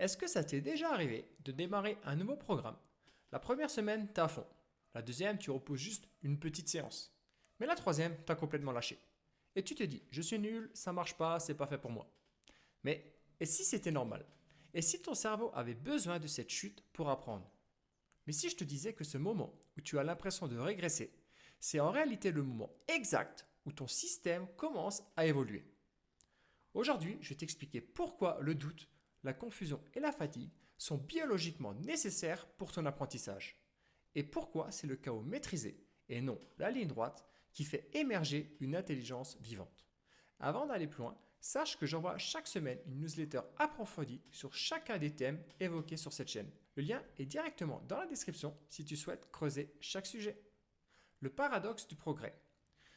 Est-ce que ça t'est déjà arrivé de démarrer un nouveau programme? La première semaine, t'es à fond. La deuxième, tu reposes juste une petite séance. Mais la troisième, t'as complètement lâché. Et tu te dis, je suis nul, ça marche pas, c'est pas fait pour moi. Mais et si c'était normal? Et si ton cerveau avait besoin de cette chute pour apprendre? Mais si je te disais que ce moment où tu as l'impression de régresser, c'est en réalité le moment exact où ton système commence à évoluer. Aujourd'hui, je vais t'expliquer pourquoi le doute, la confusion et la fatigue sont biologiquement nécessaires pour ton apprentissage. Et pourquoi c'est le chaos maîtrisé et non la ligne droite qui fait émerger une intelligence vivante. Avant d'aller plus loin, sache que j'envoie chaque semaine une newsletter approfondie sur chacun des thèmes évoqués sur cette chaîne. Le lien est directement dans la description si tu souhaites creuser chaque sujet. Le paradoxe du progrès.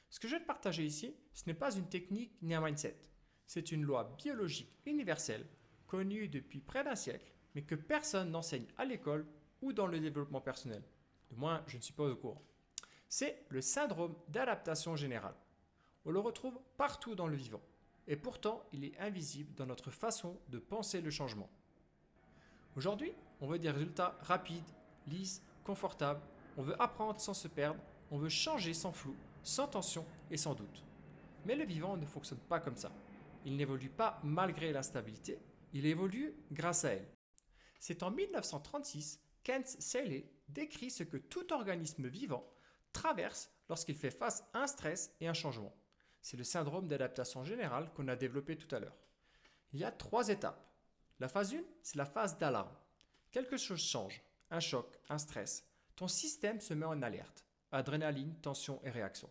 Ce que je vais te partager ici, ce n'est pas une technique ni un mindset. C'est une loi biologique universelle, connue depuis près d'un siècle, mais que personne n'enseigne à l'école ou dans le développement personnel. Du moins, je ne suis pas au courant. C'est le syndrome d'adaptation générale. On le retrouve partout dans le vivant. Et pourtant, il est invisible dans notre façon de penser le changement. Aujourd'hui, on veut des résultats rapides, lisses, confortables. On veut apprendre sans se perdre. On veut changer sans flou, sans tension et sans doute. Mais le vivant ne fonctionne pas comme ça. Il n'évolue pas malgré l'instabilité, il évolue grâce à elle. C'est en 1936 qu'Hans Selye décrit ce que tout organisme vivant traverse lorsqu'il fait face à un stress et un changement. C'est le syndrome d'adaptation générale qu'on a développé tout à l'heure. Il y a trois étapes. La phase 1, c'est la phase d'alarme. Quelque chose change, un choc, un stress. Ton système se met en alerte. Adrénaline, tension et réaction.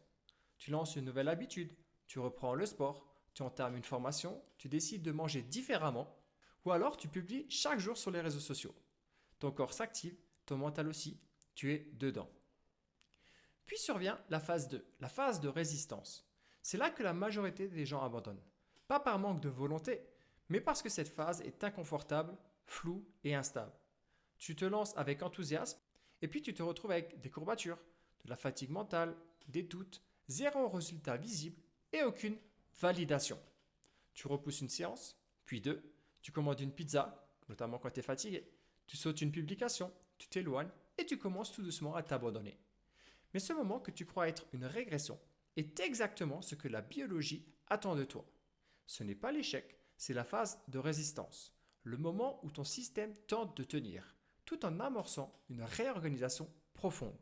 Tu lances une nouvelle habitude, tu reprends le sport, tu entames une formation, tu décides de manger différemment, ou alors tu publies chaque jour sur les réseaux sociaux. Ton corps s'active, ton mental aussi, tu es dedans. Puis survient la phase 2, la phase de résistance. C'est là que la majorité des gens abandonnent. Pas par manque de volonté, mais parce que cette phase est inconfortable, floue et instable. Tu te lances avec enthousiasme, et puis tu te retrouves avec des courbatures, de la fatigue mentale, des doutes, zéro résultat visible et aucune validation. Tu repousses une séance, puis deux, tu commandes une pizza, notamment quand tu es fatigué, tu sautes une publication, tu t'éloignes et tu commences tout doucement à t'abandonner. Mais ce moment que tu crois être une régression est exactement ce que la biologie attend de toi. Ce n'est pas l'échec, c'est la phase de résistance, le moment où ton système tente de tenir, tout en amorçant une réorganisation profonde.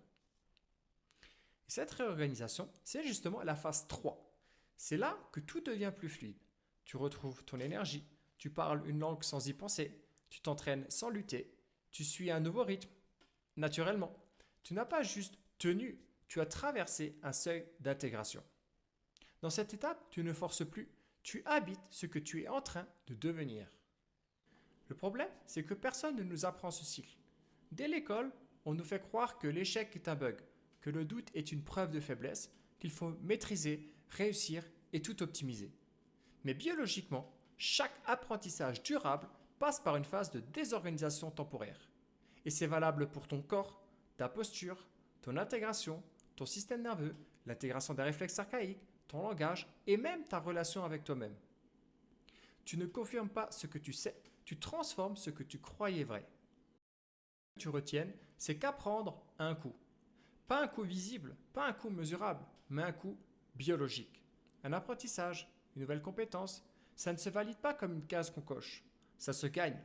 Et cette réorganisation, c'est justement la phase 3. C'est là que tout devient plus fluide. Tu retrouves ton énergie, tu parles une langue sans y penser, tu t'entraînes sans lutter, tu suis un nouveau rythme, naturellement. Tu n'as pas juste tenu, tu as traversé un seuil d'intégration. Dans cette étape, tu ne forces plus, tu habites ce que tu es en train de devenir. Le problème, c'est que personne ne nous apprend ce cycle. Dès l'école, on nous fait croire que l'échec est un bug, que le doute est une preuve de faiblesse, qu'il faut maîtriser, réussir et tout optimiser. Mais biologiquement, chaque apprentissage durable passe par une phase de désorganisation temporaire. Et c'est valable pour ton corps, ta posture, ton intégration, ton système nerveux, l'intégration des réflexes archaïques, ton langage et même ta relation avec toi-même. Tu ne confirmes pas ce que tu sais, tu transformes ce que tu croyais vrai. Ce que tu retiennes, c'est qu'apprendre a un coût. Pas un coût visible, pas un coût mesurable, mais un coût biologique. Un apprentissage, une nouvelle compétence, ça ne se valide pas comme une case qu'on coche. Ça se gagne.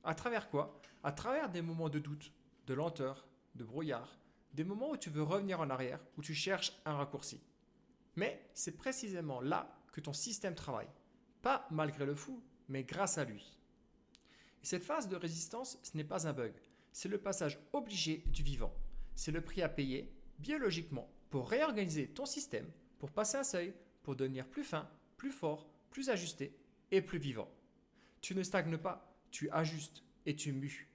À travers quoi? À travers des moments de doute, de lenteur, de brouillard, des moments où tu veux revenir en arrière, où tu cherches un raccourci. Mais c'est précisément là que ton système travaille. Pas malgré le fou, mais grâce à lui. Et cette phase de résistance, ce n'est pas un bug. C'est le passage obligé du vivant. C'est le prix à payer, biologiquement, pour réorganiser ton système, pour passer un seuil, pour devenir plus fin, plus fort, plus ajusté et plus vivant. Tu ne stagnes pas, tu ajustes et tu mues.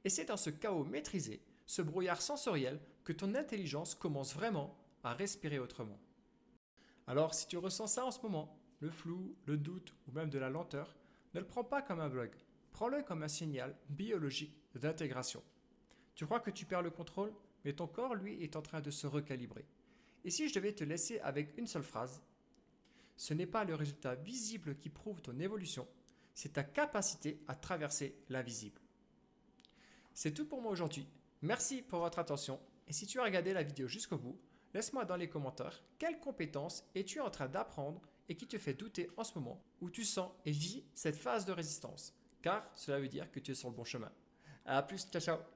Et c'est dans ce chaos maîtrisé, ce brouillard sensoriel, que ton intelligence commence vraiment à respirer autrement. Alors si tu ressens ça en ce moment, le flou, le doute ou même de la lenteur, ne le prends pas comme un bug. Prends-le comme un signal biologique d'intégration. Tu crois que tu perds le contrôle, mais ton corps, lui, est en train de se recalibrer. Et si je devais te laisser avec une seule phrase, ce n'est pas le résultat visible qui prouve ton évolution, c'est ta capacité à traverser l'invisible. C'est tout pour moi aujourd'hui. Merci pour votre attention et si tu as regardé la vidéo jusqu'au bout, laisse-moi dans les commentaires quelles compétences es-tu en train d'apprendre et qui te fait douter en ce moment où tu sens et vis cette phase de résistance car cela veut dire que tu es sur le bon chemin. À plus, ciao ciao.